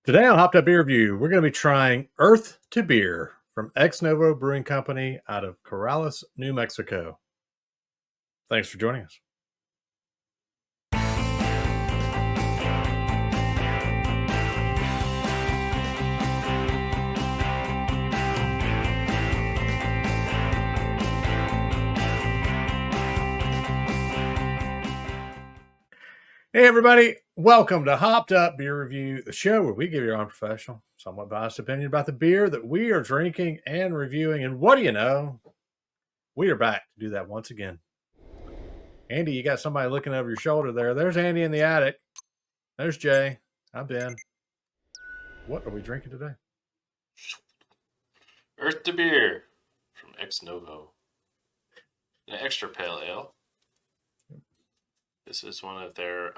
Today on Hopped Up Beer Review, we're going to be trying Earth to Beer from Novo Brewing Company out of Corrales, New Mexico. Thanks for joining us. Hey everybody, welcome to Hopped Up Beer Review, the show where we give you our unprofessional, somewhat biased opinion about the beer that we are drinking and reviewing. And what do you know? We are back to do that once again. Andy, you got somebody looking over your shoulder there. There's Andy in the attic. There's Jay. I'm Ben. What are we drinking today? Earth to Beer from Ex Novo. An extra pale ale. This is one of their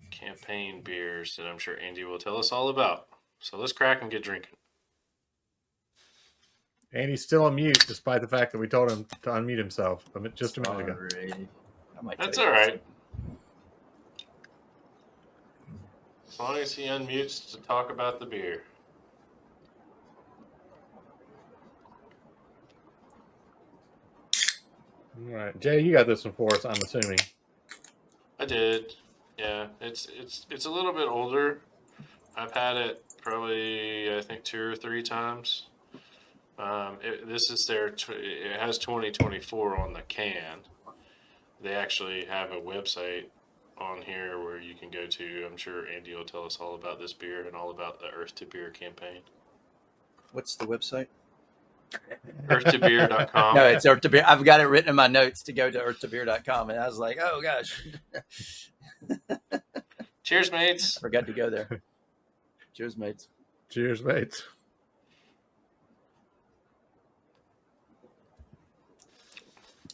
campaign beers that I'm sure Andy will tell us all about. So let's crack and get drinking. Andy's still on mute, despite the fact that we told him to unmute himself just a minute ago. That's all right. As long as he unmutes to talk about the beer. All right, Jay, you got this one for us, I'm assuming. I did. Yeah, it's a little bit older. I've had it probably, I think, 2 or 3 times. This is it has 2024 on the can. They actually have a website on here where you can go to. I'm sure Andy will tell us all about this beer and all about the Earth to Beer campaign. What's the website? earthtobeer.com. No, it's Earth to Beer. I've got it written in my notes to go to earthtobeer.com, and I was like, oh gosh. Cheers, mates. I forgot to go there. Cheers, mates. Cheers, mates.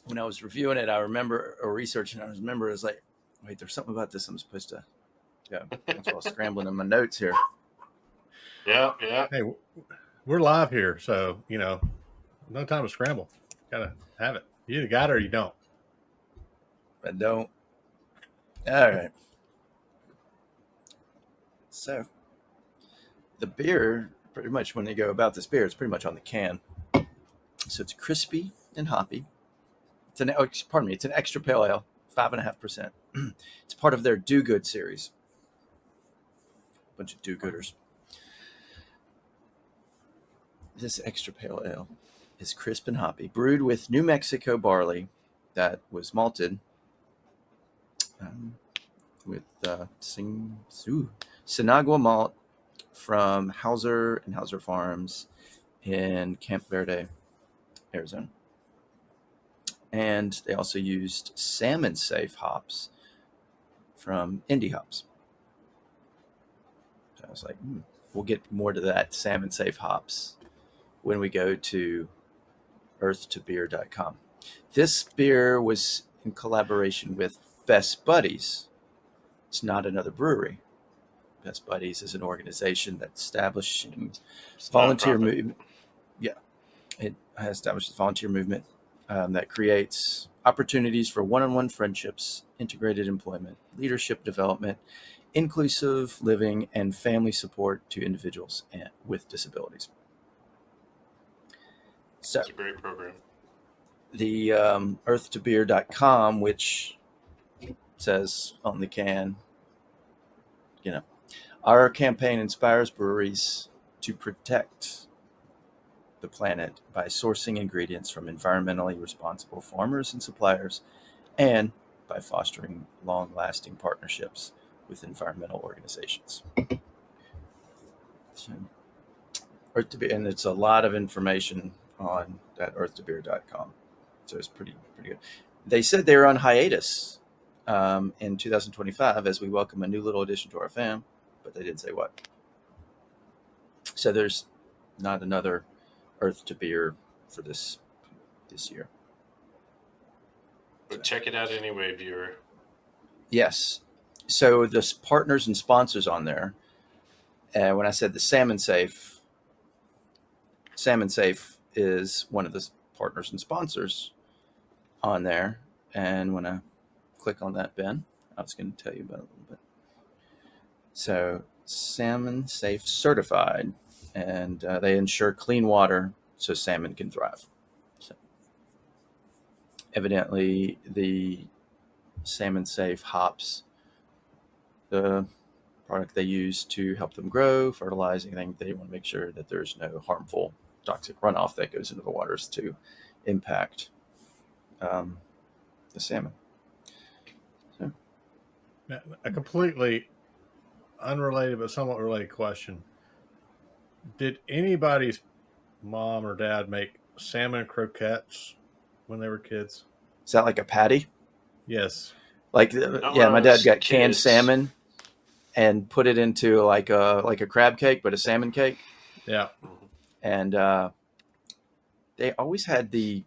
When I was reviewing it, I remember, or researching, I remember it was like, wait, there's something about this I'm supposed to go. That's why I was scrambling in my notes here. Yeah. Hey, we're live here, so, no time to scramble. Gotta have it. You either got it or you don't. I don't. All right. So, the beer, pretty much when they go about this beer, it's pretty much on the can. So it's crispy and hoppy. It's an extra pale ale, 5.5%. It's part of their Do Good series. A bunch of do-gooders. This extra pale ale is crisp and hoppy, brewed with New Mexico barley that was malted with Sinagua malt from Hauser and Hauser Farms in Camp Verde, Arizona. And they also used salmon safe hops from Indie Hops. So I was like, we'll get more to that salmon safe hops when we go to earthtobeer.com. This beer was in collaboration with Best Buddies. It's not another brewery. Best Buddies is an organization that's establishing volunteer movement. Yeah, it has established a volunteer movement that creates opportunities for one-on-one friendships, integrated employment, leadership development, inclusive living, and family support to individuals with disabilities. So, it's a great program. The earthtobeer.com, which says on the can, our campaign inspires breweries to protect the planet by sourcing ingredients from environmentally responsible farmers and suppliers, and by fostering long-lasting partnerships with environmental organizations. So, Earth to Beer, and it's a lot of information on that earthtobeer.com. So it's pretty good. They said they were on hiatus in 2025 as we welcome a new little addition to our fam, but they didn't say what. So there's not another Earth to Beer for this year. But check it out anyway, viewer. Yes. So the partners and sponsors on there, when I said the Salmon Safe is one of the partners and sponsors on there. And when I click on that, Ben, I was going to tell you about it a little bit. So salmon safe certified, and they ensure clean water so salmon can thrive. So evidently, the salmon safe hops, the product they use to help them grow, fertilize, anything, they want to make sure that there's no harmful toxic runoff that goes into the waters to impact the salmon. So, Now, a completely unrelated but somewhat related question: did anybody's mom or dad make salmon croquettes when they were kids? is that like a patty? Yes. Like, Not when yeah, I my dad was got canned kids. salmon and put it into like a crab cake, but a salmon cake. Yeah. Mhm. And they always had the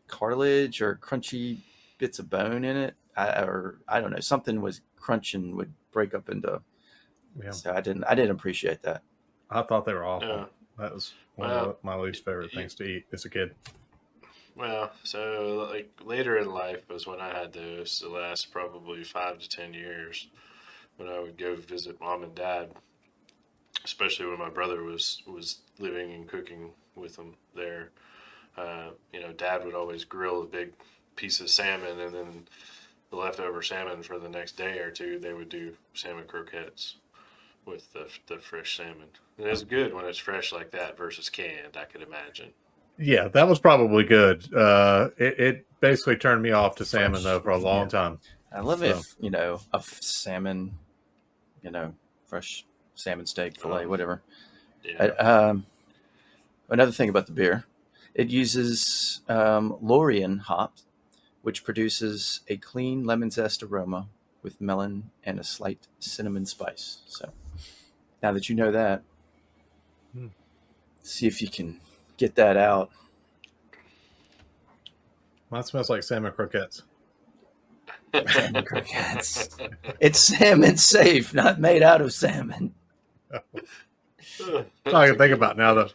cartilage or crunchy bits of bone in it, or I don't know, something was crunching would break up into. Yeah. So I didn't appreciate that. I thought they were awful. Yeah. That was one Well, of my least favorite things to eat as a kid. Well, so like later in life was when I had those the last probably 5 to 10 years when I would go visit mom and dad, especially when my brother was living and cooking with them there. Dad would always grill a big piece of salmon, and then the leftover salmon for the next day or two, they would do salmon croquettes with the fresh salmon. And it's good when it's fresh like that versus canned, I could imagine. Yeah, that was probably good. It basically turned me off to salmon Fresh, though for a long yeah. time. I love So. if a salmon, fresh salmon steak fillet, Oh. whatever. Yeah. Another thing about the beer, it uses Lorien hops, which produces a clean lemon zest aroma with melon and a slight cinnamon spice. So now that you know that, see if you can get that out. Mine smells like salmon croquettes. Salmon croquettes. It's salmon safe, not made out of salmon. That's all I can think about now, though.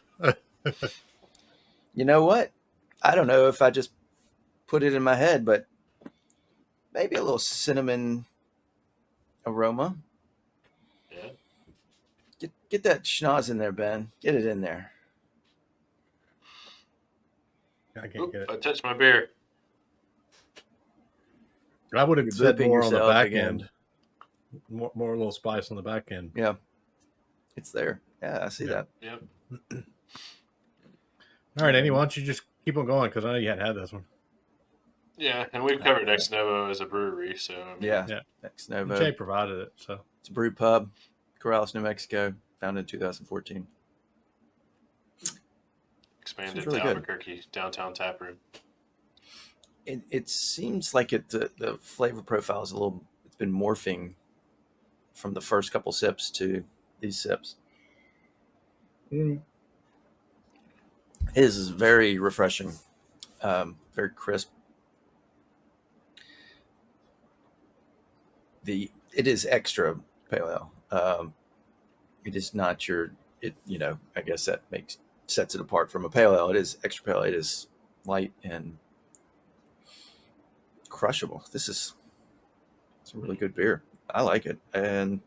You know what? I don't know if I just put it in my head, but maybe a little cinnamon aroma. Yeah. Get that schnoz in there, Ben. Get it in there. I can't get it. I touched my beer. I would have You're said booping more on the yourself back again. end. More a little spice on the back end. Yeah, it's there. Yeah, I see that. Yep. All right, Andy, why don't you just keep on going because I know you hadn't had this one. Yeah, and we've covered Ex Novo as a brewery, so I mean, Yeah, Yeah. Ex Novo. Jay provided it, so It's a brew pub, Corrales, New Mexico, founded in 2014. expanded This is to really good. Albuquerque downtown taproom. It seems like the flavor profile is it's been morphing from the first couple sips to these sips. It is very refreshing, very crisp. It is extra pale ale. It is not I guess that sets it apart from a pale ale. It is extra pale ale. It is light and crushable. It's a really good beer. I like it, and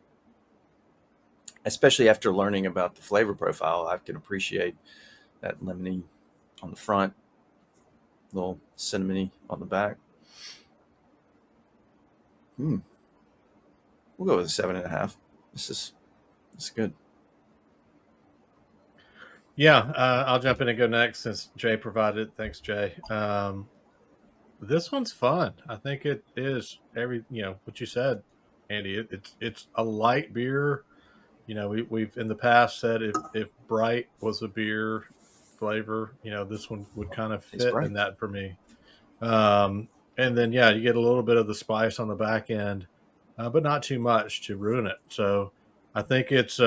especially after learning about the flavor profile, I can appreciate that lemony on the front, little cinnamony on the back. We'll go with a 7.5. This is good. yeah, I'll jump in and go next since Jay provided it. Thanks, Jay. This one's fun. I think it is what you said, Andy. It's a light beer. We've in the past said if bright was a beer flavor, this one would kind of It's fit bright. in that for me. And then you get a little bit of the spice on the back end, but not too much to ruin it. So I think this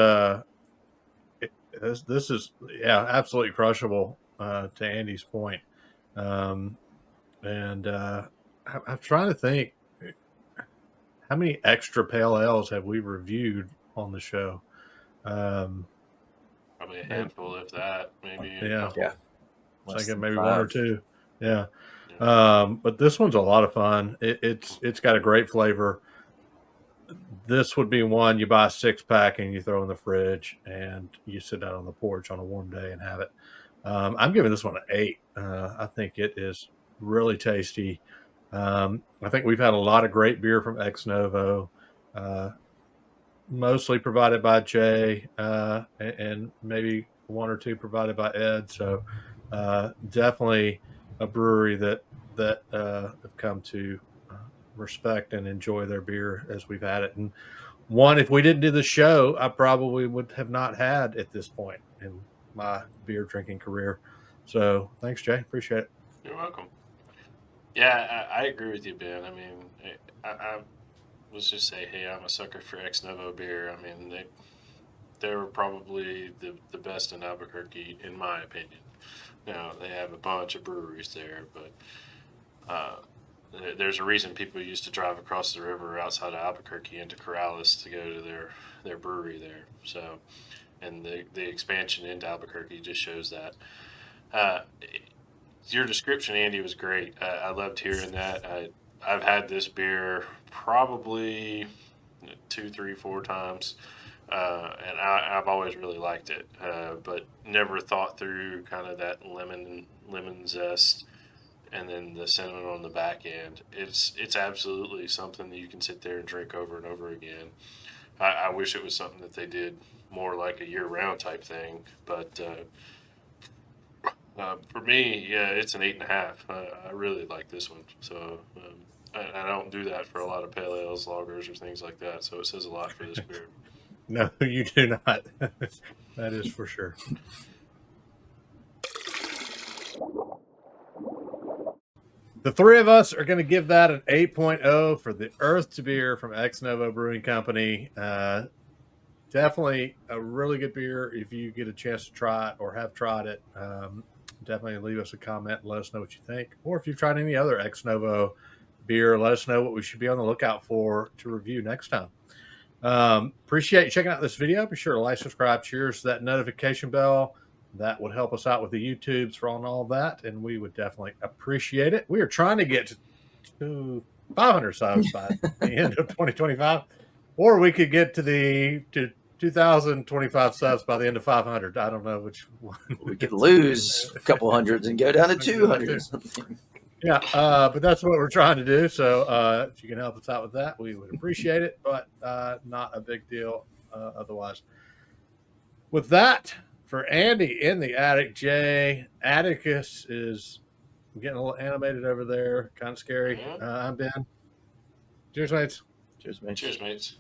is absolutely crushable to Andy's point. And I'm trying to think how many extra pale ales have we reviewed on the show. Probably a handful, if that, maybe a Yeah. couple. Yeah. Thinking maybe one or two. Yeah. Yeah. But this one's a lot of fun. It's got a great flavor. this would be one you buy a 6-pack and you throw in the fridge and you sit out on the porch on a warm day and have it. I'm giving this one an 8. I think it is really tasty. I think we've had a lot of great beer from Ex Novo, mostly provided by Jay, and maybe one or two provided by Ed. So definitely a brewery that have come to respect and enjoy their beer as we've had it. And one, if we didn't do the show, I probably would have not had at this point in my beer drinking career. So thanks, Jay. Appreciate it. You're welcome. Yeah, I agree with you, Ben. I mean, I let's just say, hey, I'm a sucker for Ex Novo beer. I mean, they were probably the best in Albuquerque, in my opinion. Now, they have a bunch of breweries there, but there's a reason people used to drive across the river outside of Albuquerque into Corrales to go to their brewery there. So, and the expansion into Albuquerque just shows that. Your description, Andy, was great. I loved hearing that. I've had this beer probably 2, 3, 4 times, and I've always really liked it, but never thought through kind of that lemon zest and then the cinnamon on the back end. It's absolutely something that you can sit there and drink over and over again. I wish it was something that they did more like a year-round type thing, but for me, yeah, it's an 8.5. I really like this one, so I don't do that for a lot of pale ales, lagers, or things like that. So it says a lot for this beer. No, you do not. That is for sure. The three of us are going to give that an 8.0 for the Earth to Beer from Ex Novo Brewing Company. Definitely a really good beer. If you get a chance to try it or have tried it, definitely leave us a comment and let us know what you think. Or if you've tried any other Ex Novo beer, let us know what we should be on the lookout for to review next time. Appreciate you checking out this video. Be sure to like, subscribe, cheers to that notification bell. That would help us out with the YouTubes for all that, and we would definitely appreciate it. We are trying to get to 500 subs by the end of 2025, or we could get to 2025 subs by the end of 500. I don't know which one. We could lose a couple hundreds and go down to 200. Yeah, but that's what we're trying to do. So if you can help us out with that, we would appreciate it, but not a big deal otherwise. With that, for Andy in the attic, Jay, Atticus is getting a little animated over there. Kind of scary. Yeah. I'm Ben. Cheers, mates. Cheers, mate. Cheers, mates.